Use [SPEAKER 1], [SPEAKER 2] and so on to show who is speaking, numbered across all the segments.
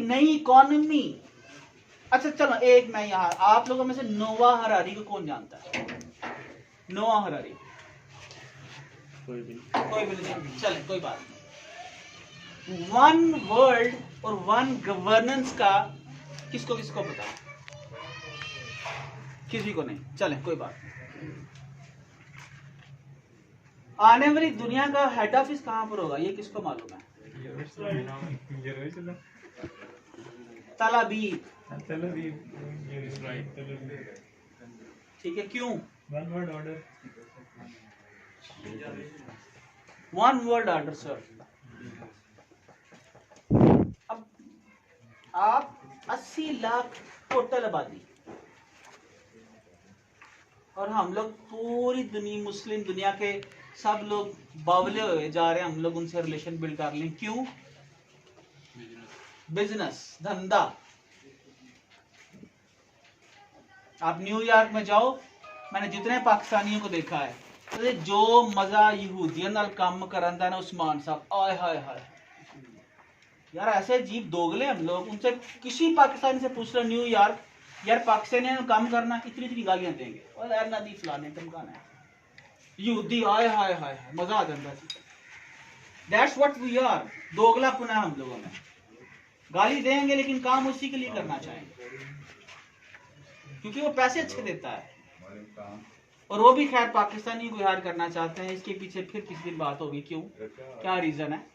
[SPEAKER 1] नई इकोनॉमी। अच्छा चलो, एक मैं यहाँ, आप लोगों में से नोवा हरारी को कौन जानता है? नोवा हरारी कोई भी नहीं, चले कोई बात नहीं। वन वर्ल्ड और वन गवर्नेंस का किसको किसको पता है? किसी को नहीं, चले कोई बात नहीं। आने वाली दुनिया का हेड ऑफिस कहां पर होगा, ये किसको मालूम है? तल अवीव। ठीक है, क्यों? One world order. One world order sir. अब आप 80 लाख टोटल आबादी, और हम लोग पूरी दुनिया, मुस्लिम दुनिया के सब लोग बावले हुए जा रहे हैं, हम लोग उनसे रिलेशन बिल्ड कर लें। क्यों? बिजनेस, धंधा। आप न्यूयॉर्क में जाओ, मैंने जितने पाकिस्तानियों को देखा है, तो जो मजा यहूदियन नाल काम करन दा ना उस्मान साहब, आय हाय हाय यार, ऐसे अजीब दोगले हम लोग। उनसे किसी पाकिस्तानी से पूछ लो न्यूयॉर्क, यार पाकिस्तानियों ने काम करना, इतनी इतनी गालियां देंगे, और यार नदी फलाने धमकाना है, यहूदी, आय हाय हाय, मजा आ जाता है। That's what we are. दोगलापन है हम लोगों में। गाली देंगे लेकिन काम उसी के लिए करना चाहेंगे, क्योंकि वो पैसे अच्छे देता है, और वो भी खैर पाकिस्तानी को हायर करना चाहते हैं। इसके पीछे फिर किसी दिन बात होगी, क्यों, क्या रीजन है?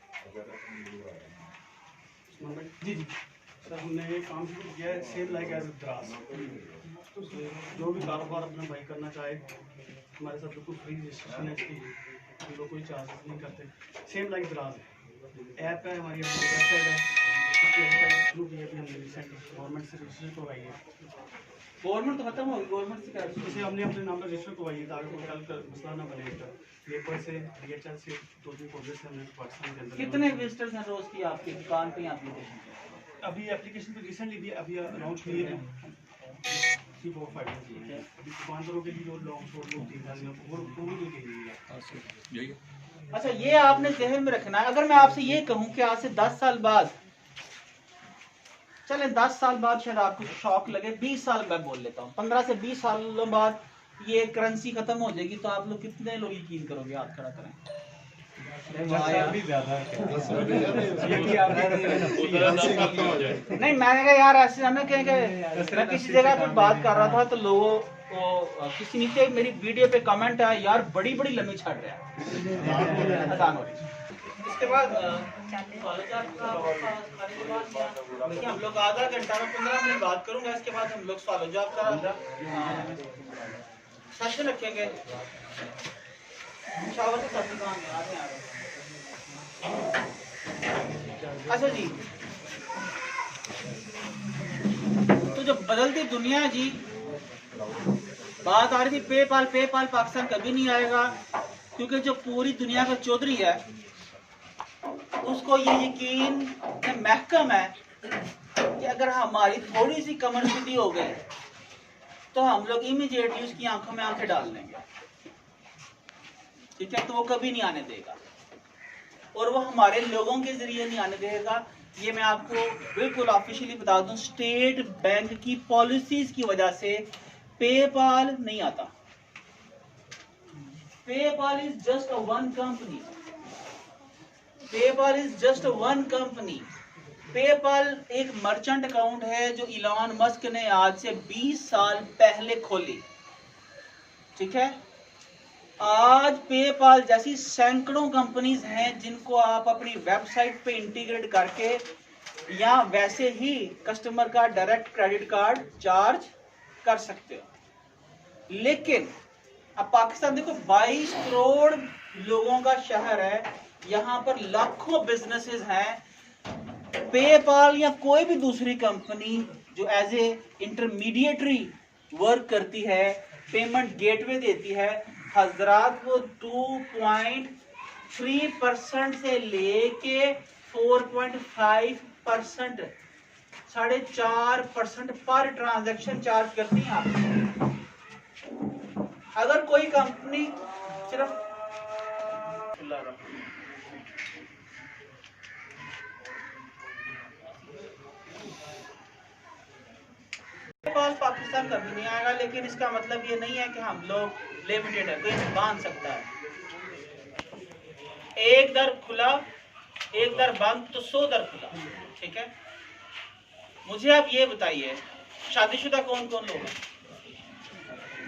[SPEAKER 1] जी जी
[SPEAKER 2] सर, हमने ये काम शुरू किया है, सेल लाइक एज द्रास। तो जो भी कारोबार अपना भाई करना चाहे, हमारे साथ बिल्कुल फ्री रजिस्ट्रेशन है इसकी, हम लोग कोई चार्जेस नहीं करते। सेम लाइक द्रास है, ऐप है हमारी, वेबसाइट है, शुरू की अभी हमने रिसेंट गवर्नमेंट से रजिस्ट्रेशन करवाई है।
[SPEAKER 1] गवर्नमेंट तो खत्म होगी, गवर्नमेंट से क्या?
[SPEAKER 2] जैसे हमने अपने नाम पर रजिस्टर करवाई है, ताकि कोई कल का मसला ना बने। पेपर से, DHL से, 2-3 कॉलेज से हमने पाकिस्तान के अंदर।
[SPEAKER 1] कितने विजिटर्स हैं रोज की आपकी दुकान पे, एप्लीकेशन पे?
[SPEAKER 2] अभी एप्लीकेशन पे रिसेंटली भी अभी लॉन्च हुई है, 3-4-5 दिन। अभी दुकानदारों के लिए जो लॉन्च हो, लोग 3 साल वो भी यही है।
[SPEAKER 1] अच्छा, ये आपने ज़हन में रखना है। अगर मैं आपसे ये कहूँ कि आज से 10 साल बाद, चले 10 साल बाद शायद आपको शौक लगे, 20 साल मैं बोल लेता हूँ, 15 से 20 सालों बाद ये करेंसी खत्म हो जाएगी, तो आप लोग कितने लोग यकीन करोगे? हाथ खड़ा करें। नहीं, मैंने कहा यार ऐसे हमें कहेंगे, मैं किसी जगह पर बात कर रहा था तो लोगों को, किसी नीचे मेरी वीडियो पे कमेंट है, यार बड़ी बड़ी लम्बी छड़ रहा है, आसान हो रही। इसके बाद देखिए, हम लोग आधा घंटा में 15 मिनट बात करूंगा, इसके बाद हम लोग सवाल जवाब का सेशन रखेंगे। शावर के साथ काम आ रहे हैं। अच्छा जी, तो जो बदलती दुनिया है जी, बात आ रही थी पेपाल। पेपाल पाकिस्तान कभी नहीं आएगा, क्योंकि जो पूरी दुनिया का चौधरी है उसको ये यकीन महकम है कि अगर हमारी थोड़ी सी कमर सीधी हो गई तो हम लोग इमीडिएटली उसकी आंखों में आंखें डाल देंगे। ठीक है, तो वो कभी नहीं आने देगा, और वो हमारे लोगों के जरिए नहीं आने देगा। ये मैं आपको बिल्कुल ऑफिशियली बता दूं, स्टेट बैंक की पॉलिसीज की वजह से पेपाल नहीं आता। PayPal is just a one company. PayPal is just one company. PayPal एक मर्चेंट अकाउंट है जो इलॉन मस्क ने आज से 20 साल पहले खोली। ठीक है, आज पेपाल जैसी सैकड़ों कंपनीज हैं जिनको आप अपनी वेबसाइट पे इंटीग्रेट करके या वैसे ही कस्टमर का डायरेक्ट क्रेडिट कार्ड चार्ज कर सकते हो। लेकिन अब पाकिस्तान देखो, 22 करोड़ लोगों का शहर है, यहाँ पर लाखों बिजनेसेस हैं। पेपाल या कोई भी दूसरी कंपनी जो एज ए इंटरमीडिएटरी वर्क करती है, पेमेंट गेटवे देती है, हजरात वो 2.3% से लेके 4.5%, 4.5% पर ट्रांजैक्शन चार्ज करती है आपको। अगर कोई कंपनी सिर्फ ऑफ पाकिस्तान कभी नहीं आएगा, लेकिन इसका मतलब ये नहीं है कि हम लोग लिमिटेड है, कोई बांध सकता है। एक दर खुला, एक दर बंद तो 100 दर खुला। ठीक है, मुझे आप ये बताइए, शादीशुदा कौन कौन लोग हैं?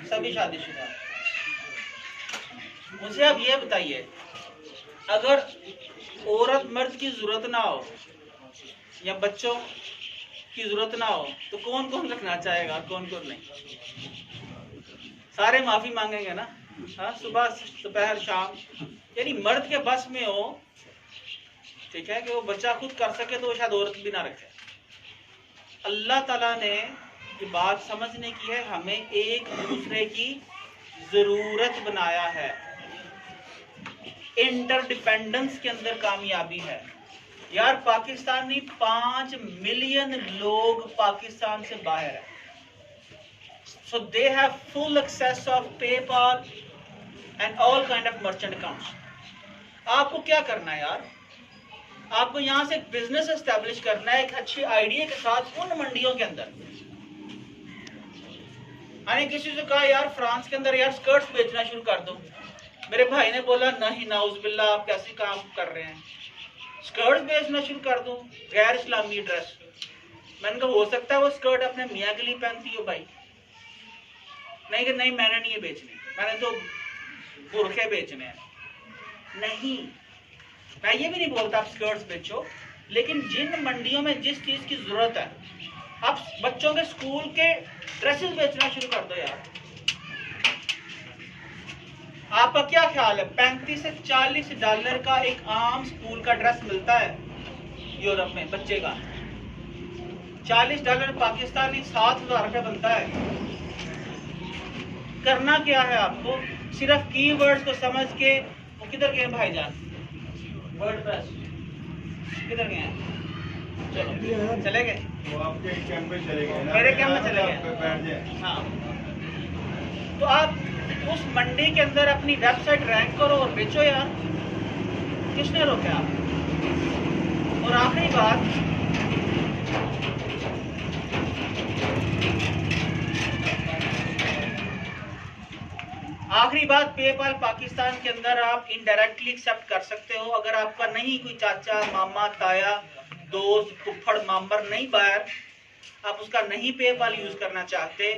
[SPEAKER 1] सभी शादीशुदा। मुझे आप ये बताइए, अगर औरत मर्द की जरूरत ना हो या बच्चों की जरूरत ना हो तो कौन कौन रखना चाहेगा, कौन कौन नहीं? सारे माफी मांगेंगे ना। हाँ, सुबह दोपहर शाम, यानी मर्द के बस में हो, ठीक है, कि वो बच्चा खुद कर सके तो वो शायद औरत भी ना रखे। अल्लाह ताला ने ये बात समझने की है, हमें एक दूसरे की जरूरत बनाया है। इंटरडिपेंडेंस के अंदर कामयाबी है यार। पाकिस्तानी 5 मिलियन लोग पाकिस्तान से बाहर है, so they have full access of PayPal and all kind of merchant accounts. आपको क्या करना है यार? आपको यहाँ से बिजनेस एस्टेब्लिश करना है एक अच्छी आइडिया के साथ उन मंडियों के अंदर। मैंने किसी से कहा यार फ्रांस के अंदर यार स्कर्ट्स बेचना शुरू कर दो। मेरे भाई ने बोला नहीं नाउज़ुबिल्लाह, आप कैसे काम कर रहे हैं, स्कर्ट्स बेचना शुरू कर दो गैर इस्लामी ड्रेस। मैंने कहा हो सकता है वो स्कर्ट अपने मियाँ के लिए पहनती हो भाई। नहीं कि नहीं मैंने नहीं ये बेचनी, मैंने तो बुरखे बेचने हैं। नहीं, मैं ये भी नहीं बोलता आप स्कर्ट्स बेचो, लेकिन जिन मंडियों में जिस चीज की जरूरत है, आप बच्चों के स्कूल के ड्रेसेस बेचना शुरू कर दो यार। आपका क्या ख्याल है, 35 से 40 डॉलर का एक आम स्कूल का ड्रेस मिलता है यूरोप में बच्चे का। 40 डॉलर पाकिस्तानी 7,000 रुपये बनता है। करना क्या है आपको, सिर्फ कीवर्ड्स को समझ के। वो किधर गए भाईजान, वर्डप्रेस किधर गए हैं? चलो चले गए,
[SPEAKER 3] वो आपके कैंप में चले गए ना,
[SPEAKER 1] मेरे कैंप में चले गए।
[SPEAKER 3] बैठ जाए।
[SPEAKER 1] हाँ, तो आप उस मंडी के अंदर अपनी वेबसाइट रैंक करो और बेचो यार, किसने रोका आप? और आखिरी बात, पेपाल पाकिस्तान के अंदर आप इनडायरेक्टली एक्सेप्ट कर सकते हो। अगर आपका नहीं कोई चाचा मामा ताया दोस्त फुफ्फड़ मामर नहीं बाहर, आप उसका नहीं पेपाल यूज करना चाहते,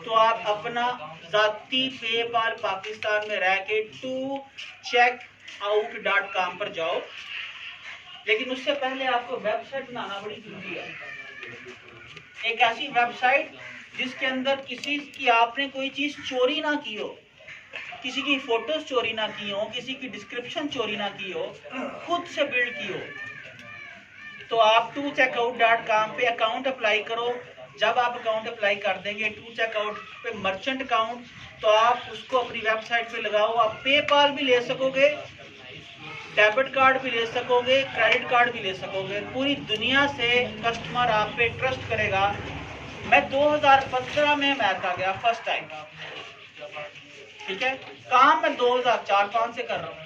[SPEAKER 1] तो आप अपना जाती पेपाल पाकिस्तान में रह के tocheckout.com पर जाओ। लेकिन उससे पहले आपको वेबसाइट बनाना बड़ी जरूरी है। एक ऐसी वेबसाइट जिसके अंदर किसी की आपने कोई चीज चोरी ना की हो, किसी की फोटोज चोरी ना की हो, किसी की डिस्क्रिप्शन चोरी ना की हो, खुद से बिल्ड की हो। तो आप tocheckout.com पे अकाउंट अप्लाई करो। जब आप अकाउंट अप्लाई कर देंगे tocheckout पे मर्चेंट अकाउंट, तो आप उसको अपनी वेबसाइट पे लगाओ। आप पेपाल भी ले सकोगे, डेबिट कार्ड भी ले सकोगे, क्रेडिट कार्ड भी ले सकोगे। पूरी दुनिया से कस्टमर आप पे ट्रस्ट करेगा। मैं 2015 में अमेरिका गया फर्स्ट टाइम, ठीक है, काम मैं 2004-5 से कर रहा हूँ।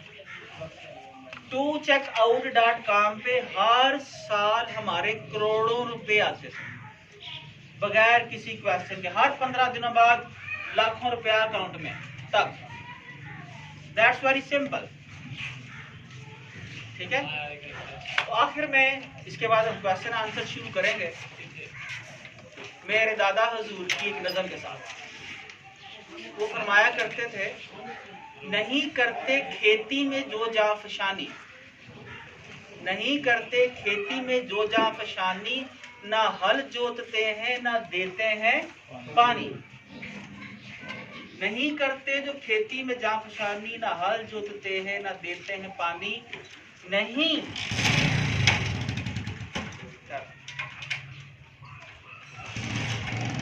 [SPEAKER 1] tocheckout.com पे हर साल हमारे करोड़ों रुपए आते थे बगैर किसी क्वेश्चन के। हर 15 दिनों बाद लाखों रुपया अकाउंट में तक। दैट्स वेरी सिंपल, ठीक है। तो आखिर में इसके बाद हम क्वेश्चन आंसर शुरू करेंगे मेरे दादा हजूर की एक नज़र के साथ। वो फरमाया करते थे, नहीं करते खेती में जो जाफशानी, नहीं करते खेती में जो जाफशानी, ना हल जोतते हैं ना देते हैं पानी। नहीं करते जो खेती में जाफशानी, ना हल जोतते हैं ना देते हैं पानी।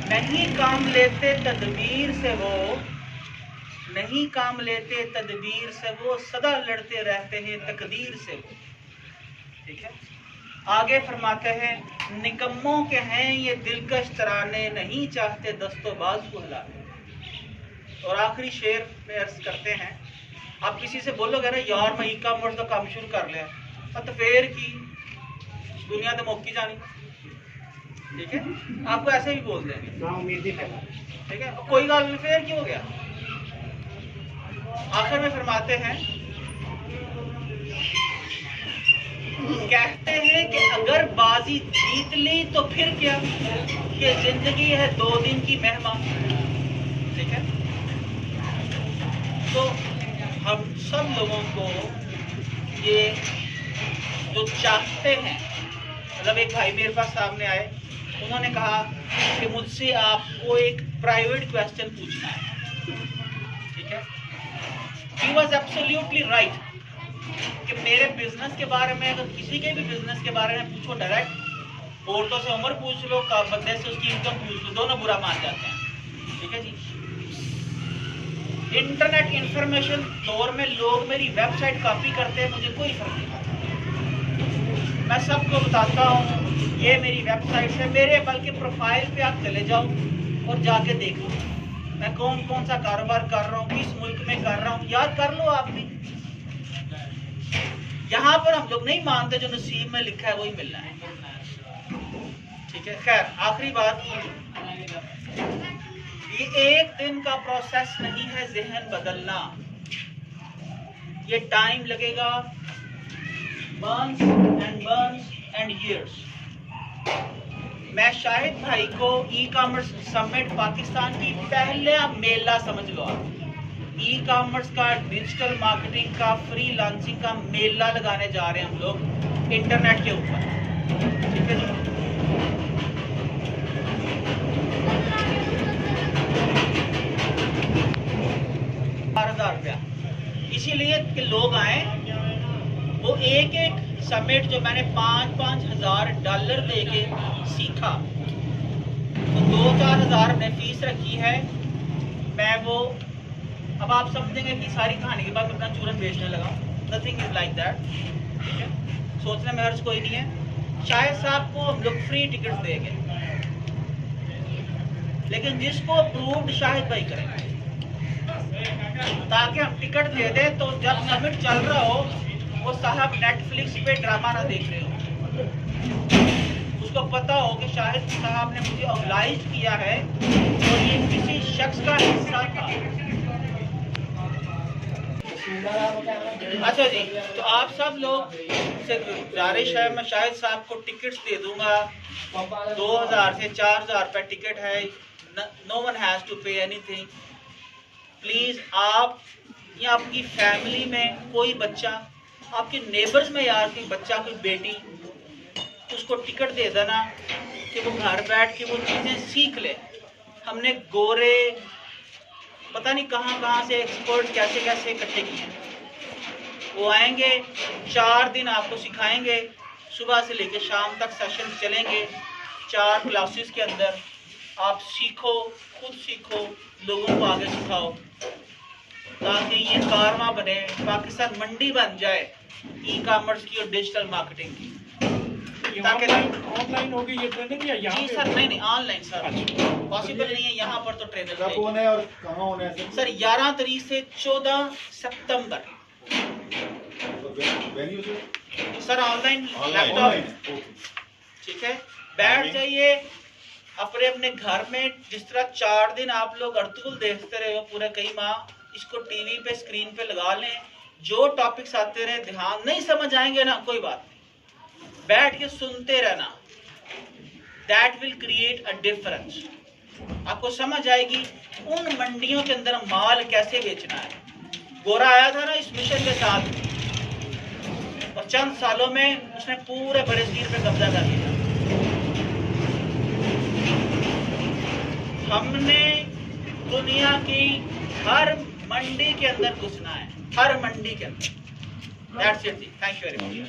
[SPEAKER 1] नहीं काम लेते तदबीर से वो, नहीं काम लेते तदबीर से वो, सदा लड़ते रहते हैं तकदीर से वो, ठीक है। आगे फरमाते हैं, निकम्मों के हैं ये दिलकश तराने, नहीं चाहते दस्तोबाज को हिलाने। और आखिरी शेर में अर्ज करते हैं, आप किसी से बोलोगे ना यार मैं ई कॉमर्स का काम शुरू कर लिया, तो फिर की दुनिया तो मुक्की जानी। ठीक है, आपको ऐसे भी बोल देंगे।
[SPEAKER 2] ना उम्मीद ही फैला।
[SPEAKER 1] ठीक है, कोई गल नहीं, फिर क्यों हो गया। आखिर में फरमाते हैं, कहते हैं कि अगर बाजी जीत ली तो फिर क्या, कि जिंदगी है 2 दिन की मेहमान। ठीक है, तो हम सब लोगों को ये जो चाहते हैं, मतलब एक भाई मेरे पास सामने आए, उन्होंने कहा कि मुझसे आपको एक प्राइवेट क्वेश्चन पूछना है। ठीक है, ही वॉज एब्सोल्युटली राइट कि मेरे बिजनेस के बारे में, अगर किसी के भी बिजनेस के बारे में पूछो डायरेक्ट, औरतों से उम्र पूछ लो, बंदे से उसकी इनकम पूछ लो, दोनों बुरा मान जाते हैं। ठीक है जी, इंटरनेट इंफॉर्मेशन दौर में लोग मेरी वेबसाइट कॉपी करते हैं, मुझे कोई फर्क नहीं पड़ता। मैं सबको बताता हूँ ये मेरी वेबसाइट है, मेरे बल्कि प्रोफाइल पे आप चले जाओ और जाके देख लो मैं कौन कौन सा कारोबार कर रहा हूँ, किस मुल्क में कर रहा हूँ, याद कर लो आप भी। यहाँ पर हम लोग नहीं मानते, जो नसीब में लिखा है वही मिलना है। ठीक है, खैर आखिरी बात, ये एक दिन का प्रोसेस नहीं है ज़हन बदलना, ये टाइम लगेगा, months and years। मैं शाहिद भाई को ई कॉमर्स समिट पाकिस्तान की पहला मेला समझ लो आप, ई कॉमर्स का, डिजिटल मार्केटिंग का, फ्रीलांसिंग का मेला लगाने जा रहे हैं हम लोग इंटरनेट के ऊपर। ठीक है जी, ₹4,000, इसीलिए कि लोग आए। वो एक एक समिट जो मैंने $5,000 देके सीखा, तो 2-4 हज़ार हमने फीस रखी है। मैं वो, अब आप समझेंगे कि सारी कहानी के बाद अपना चूरन बेचने लगा, नथिंग इज लाइक दैट। ठीक है, सोचने में हर्ज कोई नहीं है। शायद साहब को हम लोग फ्री टिकट देंगे, लेकिन जिसको अप्रूव्ड शाहिद भाई करेंगे, ताकि हम टिकट दे दें तो जब समिट चल रहा हो वो साहब नेटफ्लिक्स पे ड्रामा ना देख रहे हो, उसको पता हो कि शाहिद साहब ने मुझे ऑब्लाइज किया है और ये किसी शख्स का हिस्सा था। अच्छा जी, तो आप सब लोग से गुजारिश है, मैं शाहिद साहब को टिकट्स दे दूंगा, 2,000 से 4,000 रुपये टिकट है, no one has to pay anything. Please आप या आपकी फैमिली में कोई बच्चा, आपके नेबर्स में यार कोई बच्चा, कोई बेटी, उसको टिकट दे देना कि वो घर बैठ के वो चीज़ें सीख ले। हमने गोरे पता नहीं कहाँ से एक्सपर्ट कैसे कैसे इकट्ठे किए हैं, वो आएंगे 4 दिन आपको सिखाएंगे, सुबह से लेकर शाम तक सेशन चलेंगे, 4 क्लासेस के अंदर आप सीखो, खुद सीखो, लोगों को आगे सिखाओ, ताकि ये कारवां बने, पाकिस्तान मंडी बन जाए ई कॉमर्स की और डिजिटल मार्केटिंग की। ताकि
[SPEAKER 2] ऑनलाइन होगी ये ट्रेनिंग या यहाँ?
[SPEAKER 1] जी सर, नहीं ऑनलाइन सर, पॉसिबल नहीं है यहाँ पर, तो ट्रेनर
[SPEAKER 3] कब होना है और कहाँ होना है
[SPEAKER 1] सर? 11 तारीख से 14 सितंबर
[SPEAKER 3] वेन्यू से
[SPEAKER 1] सर, ऑनलाइन लैपटॉप। ठीक है, बैठ जाइए अपने अपने घर में, जिस तरह 4 दिन आप लोग अर्तुगरुल देखते रहे हो पूरे कई माह, इसको टीवी पे स्क्रीन पे लगा लें, जो टॉपिक्स आते रहे, ध्यान नहीं समझ आएंगे ना कोई बात नहीं, बैठ के सुनते रहना, that will create a difference. आपको समझ आएगी उन मंडियों के अंदर माल कैसे बेचना है। गोरा आया था ना इस मिशन के साथ, और चंद सालों में उसने पूरे बरेसगीर पे कब्जा कर लिया। हमने दुनिया की हर मंडी के अंदर घुसना है, हर मंडी के अंदर। That's it, thank you very much.